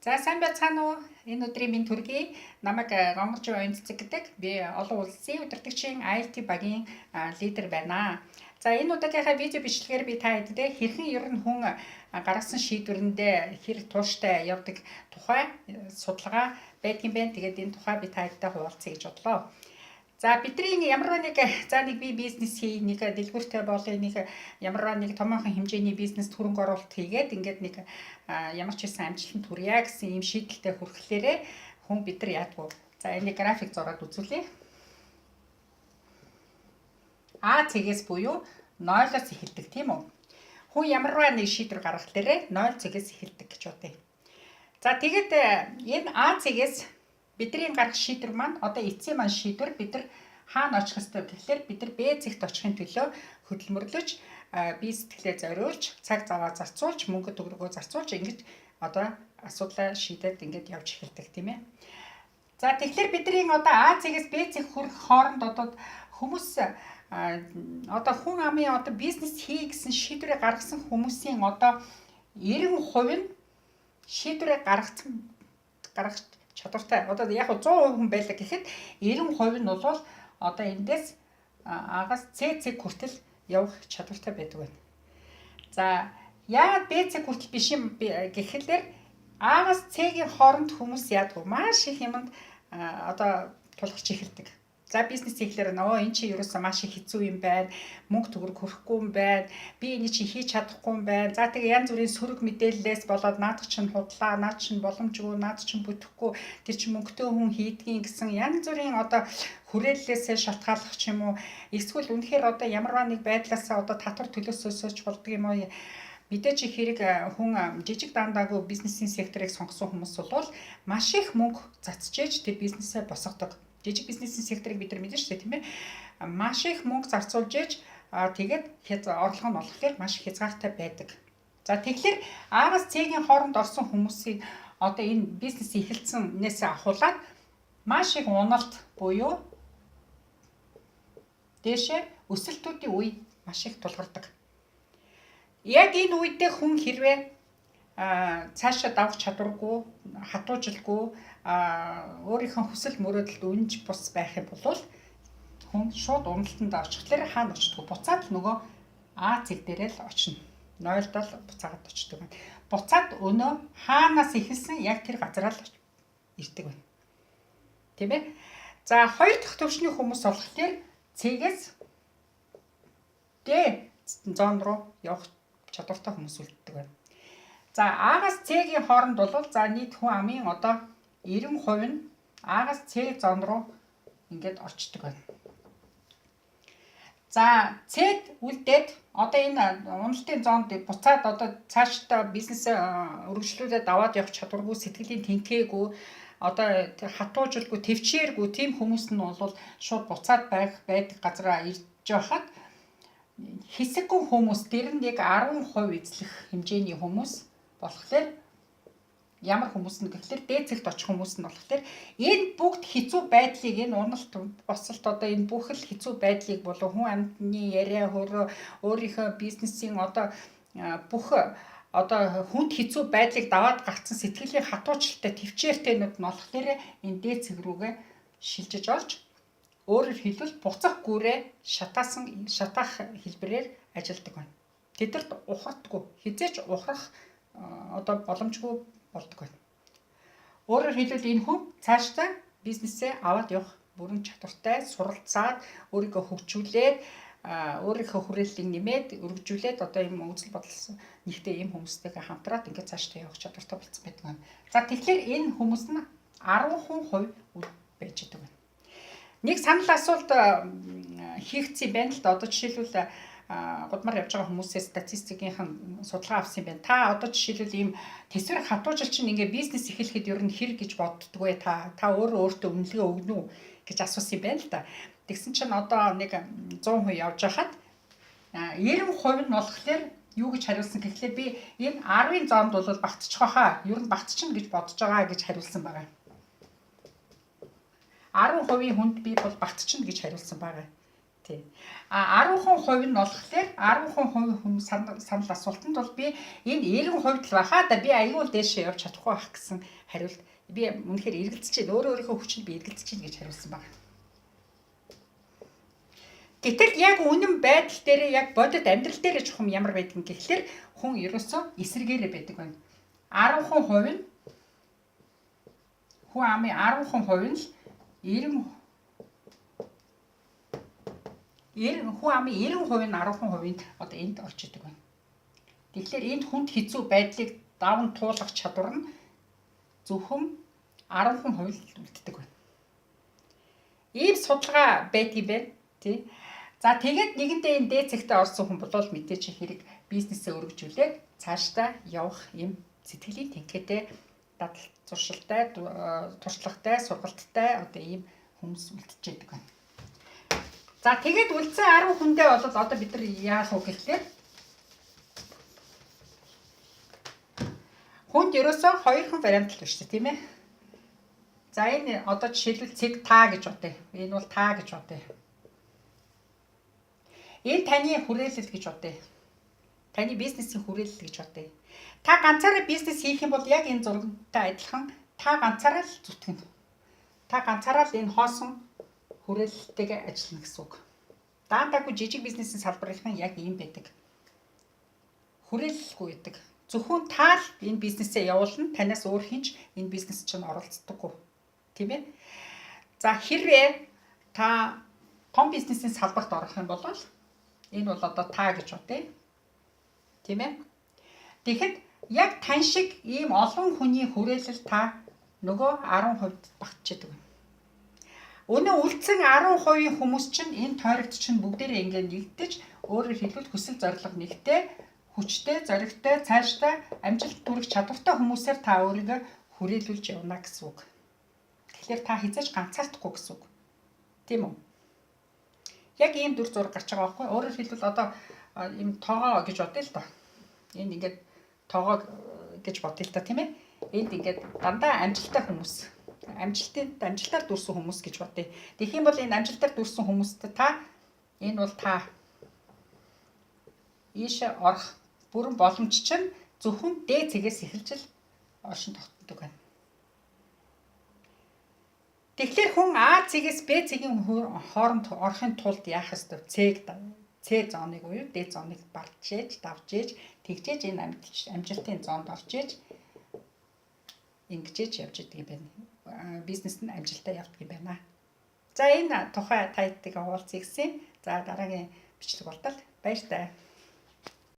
За сайн байцгаана уу? Энэ өдрийн минь төргий. Намайг Гонгорч Оюн цэцэг гэдэг. Би олон улсын удирдагчийн IT багийн лидер байна. За энэ удаагийнхаа видео бичлэгээр би та хэддээ хэрхэн ер нь хүн гаргасан шийдвэрэндээ хэр тууштай явдаг тухай судалгаа байдгийн байна. Тэгээд энэ тухай би та хэддээ хуваалцъя гэж бодлоо. За бидний ямар нэг би бизнес хий, нэг дэлгүүртэй болъё, нэг ямар нэг томоохон хэмжээний бизнест хөрөнгө оруулалт хийгээд ингээд нэг ямар ч хэсэн амжилтанд хүрье гэсэн ийм шийдэлтэй хүрэхлээрээ хүн бид нар яадгүй. За энийг график зураад үзүүлье. А цэгээс буюу 0-оос эхэлдэг тийм үү? Хүн ямарваа нэг шийдвэр гаргахлаарэ 0 цэгээс эхэлдэг гэж бодъё. За тэгээд энэ А цэгээс бидний гарах шийдвэр маань одоо эцсийн маань шийдвэр бид нар хаана очих ёстой гэхлээр бид нар Б цэгт очихын төлөө хөдөлмөрлөж бие сэтгэлээ зориулж цаг заваа зарцуулж мөнгө төгрөгөө зарцуулж ингэж одоо асуудлаа шийдээд ингэж явж эхэлдэг тийм ээ. За тэгэхээр бидний одоо А цэгээс Б цэг хүрэх хооронд одоо хүмүүс одоо хүн амын одоо бизнес хий гэсэн шийдвэрээ гаргасан хүмүүсийн одоо 90% нь шийдвэрээ гаргах чадвартай. Одоо яг 100% хүн байлаа гэхэд 90% нь бол одоо эндээс А-гаас С цэг хүртэл явах чадвартай байдаг байна. За яагаад Б цэг хүртэл биш юм гэхэлэр А-гаас С-ийн хооронд хүмүүс яадгүй маш их юмд одоо тулгарч эхэлдэг. За бизнес хийхлээр эн чинь ерөөсөө маш их хэцүү юм байна. Мөнгө төгрөг хөрөхгүй юм байна. Би энийг чи хийж чадахгүй юм байна. За тэгээ янз бүрийн сөрөг мэдээллээс болоод наадах чинь худлаа, наад чинь боломжгүй, наад чинь бүтэхгүй, тэр чинь мөнгөтэй хүн хийдгийн гэсэн янз бүрийн одоо хүрээллээсээ шалтгааллах ч юм уу. Эсвэл үнэхээр одоо ямарваа нэг байдлаасаа одоо татвар төлөөсөөч болдго юм уу? Мэдээж их хэрэг хүн жижиг дандаагүй бизнесийн секторыг сонгосон хүмүүс бол маш их мөнгө цацжээж тэр бизнесээ босгодог. Жижиг бизнесийн секторыг бид нар мэдэн шүү дээ тийм ээ. Маш их мөнгө зарцуулж ээж тэгээд орлого нь болохоор маш хязгаартай байдаг. За тэгэхээр А-гаас С-ийн хооронд орсон хүмүүсийн одоо энэ бизнес эхэлсэнээс ахуулаад маш их уналт буюу дээшээ өсөлтүүдийн үе маш их тулгардаг. Яг энэ үедээ хүн хэрвээ цаашаа давах чадваргүй, хатуужилгүй өөрийнхөө хүсэл мөрөөдөлд үнж бус байх юм бол хүн шууд уналтанд очихлээр хаана очдог? Буцаад нөгөө А цэг дээрээ л очино. 0-д л буцаагаад очдог байна. Буцаад өнөө хаанаас эхэлсэн яг тэр газараа л ирдэг байна. Тийм ээ? За хоёр дахь төвшний хүмүүс болохоор С-гээс Д зон руу явах чадвартай хүмүүс үлддэг байна. За А-гаас С-ийн хооронд бол за нийт хүн амын одоо 90% нь А-гаас С зон руу ингээд орчдөг байна. За С-д үлдээд одоо энэ уналтын зоонд буцаад одоо цаашдаа бизнесээ өргөжлүүлээд аваад явах чадваргүй, сэтгэлийн тэнхээгүй, одоо хатуужилгүй, төвчээргүй тийм хүмүүс нь бол шууд буцаад байдаг газараа ирж байхад хэсэггүй хүмүүс дэр нь яг 10% эзлэх хэмжээний хүмүүс болохоор ямар хүмүүс нь гэхэлэр Д цэгт очих хүмүүс нь болохоор энэ бүгд хэцүү байдлыг энэ уналт босолт одоо энэ бүх л хэцүү байдлыг болов хүн амьтны яриа хөрөө өөрийнхөө бизнесийн одоо бүх одоо хүнд хэцүү байдлыг даваад гарцсан сэтгэлийн хатуучлалтай төвчээртэйнүүд нь болохоор энэ Д цэг рүүгээ шилжиж орж өөрөөр хэлбэл буцах гүрээ шатаах хэлбэрээр ажилладаг байна. Тэдэрт ухардгүй, хизээч ухрах одоо боломжгүй болдог байна. Өөрөөр хэлбэл энэ хүн цаашдаа бизнесээ аваад явах бүрэн чадвартай, суралцаад, өөрийгөө хөгжүүлээд, өөрийнхөө хүрээллийг нэмээд, өргөжүүлээд одоо ийм үзэл бодол нэгтэй ийм хүмүүстэйгээ хамтраад ингээд цаашдаа явах чадвартай болсон байдаг байна. За тэгэхээр энэ хүмүүс нь 10% байж байгаа байна. Нэг санал асуулт хийгдсэн байна л да. Одоо жишээлбэл гудмар явж байгаа хүмүүсээс статистикийн судалгаа авсан юм байна. Та одоо жишээлбэл ийм тэсвэр хатуужилч чинь ингээ бизнес эхлэхэд ер нь хэр гэж боддөг вэ? Та өөртөө үнэлгээ өгнө үү гэж асуусан юм байна л да. Тэгсэн чинь одоо нэг 100% явж байхад 90% нь болохоор юу гэж хариулсан гэхлээр би энэ 10-ын зоонд бол багтчих واخа. Ер нь багтчихна гэж бодож байгаа гэж хариулсан байгаа. 10% хүнд би бол багтчихна гэж хариулсан байгаа. Тий. 10% нь болохоор 10% хүмүүс санал асуултанд бол би энэ 90% л баха да би аюул дээшээ явж чадахгүй байх гэсэн хариулт би үнэхээр эргэлзэж байна. Өөрийнхөө хүчинд би эргэлзэж байна гэж хариулсан байна. Гэтэл яг үнэн байдал дээр яг бодит амьдрал дээр чухам ямар байдгийг гэхэлэр хүн ерөөсөө эсэргээрээ байдаг байна. 10% нь хүн амын 10% нь л 90 хүн амын 90% нь 10% одоо энд орж идэг байна. Тэгэхээр энд хүнд хэцүү байдлыг даван туулах чадвар нь зөвхөн 10% л үлддэг байна. Ийм судалгаа байдгийг байна. Тий. За тэгээд нэгэндээ энэ дээд цагтаа орсон хүн бол мэдээж хэрэг бизнесээ өргөжүүлээд цаашдаа явах юм сэтгэлийн тэнхээтэй дадал зуршилтай, туршлагатай, сургалттай одоо ийм хүмүүс үлдчихэд байна. За тэгээд үлдсэн 10 хүндээ бол одоо бид нар яах вэ гэхлээр хүнд ерөөсөө 2 вариант л байна шүү дээ, тийм ээ. За энэ одоо жишээлбэл цэг та гэж бодъё. Энэ бол та гэж бодъё. Энэ таны хүрээлэл гэж бодъё. Таны бизнесийн хүрээлэл гэж бодъё. Та ганцаараа бизнес хийх юм бол яг энэ зурагтай адилхан та ганцаараа л зүтгэнэ. Та ганцаараа л энэ хоосон хүрээлэлтэйгээ ажиллана гэсэн үг. Даандаагүй жижиг бизнесийн салбарын яг ийм байдаг. Хүрээлэлгүй байдаг. Зөвхөн та л энэ бизнесээ явуулна. Танаас өөр хинч энэ бизнес чинь оролцдоггүй. Тийм ээ. За хэрвээ та том бизнесийн салбарт орох юм бол энэ бол одоо та гэж бодъё. Тийм ээ. Тэгэхэд яг тань шиг ийм олон хүний хүрээлэл та нөгөө 10% багтчихдаг байна. Өнөө үлдсэн 10% хүмүүс чинь энэ тойрогт чинь бүгдээрээ ингээд нэгдэж өөрөөр хэлбэл хүсэл зорилго нэгтэй, хүчтэй, зоригтой, цаашдаа амжилт хүрэх чадвартай хүмүүсээр та өөрийгөө хүрээлүүлж явна гэсэн үг. Тэгэхээр та хязгаарч ганцаардахгүй гэсэн үг. Тийм үү? Яг ийм дүр зураг гарч байгаа байхгүй. Өөрөөр хэлбэл одоо ийм тоогоо гэж бодъё л доо. Энд ингээд тоогоо гэж бодъё л доо, тийм ээ. Энд ингээд дандаа амжилттай хүмүүс, амжилтаар дүрсэн хүмүүс гэж бодъё. Тэгэх юм бол энэ амжилтаар дүрсэн хүмүүстэй та энэ бол та ийшээ орох бүрэн боломж чинь зөвхөн дээд цэгээс эхэлж л оршин тогтдог байна. Тэгэхээр хүн А цэгээс Б цэгийн хооронд орохын тулд яах ёстой? С зооныг буюу Д зооныг барж ээж, давж ээж, тэгжээж энэ амжилтын зоонд орж ээж ингэж явж идэг юм байна. Бизнес нь амжилтаа явдаг юм байна. За энэ тухай та хэдийгээр хуваалцъя гэсэн. За дараагийн бичлэг болтол баяртай.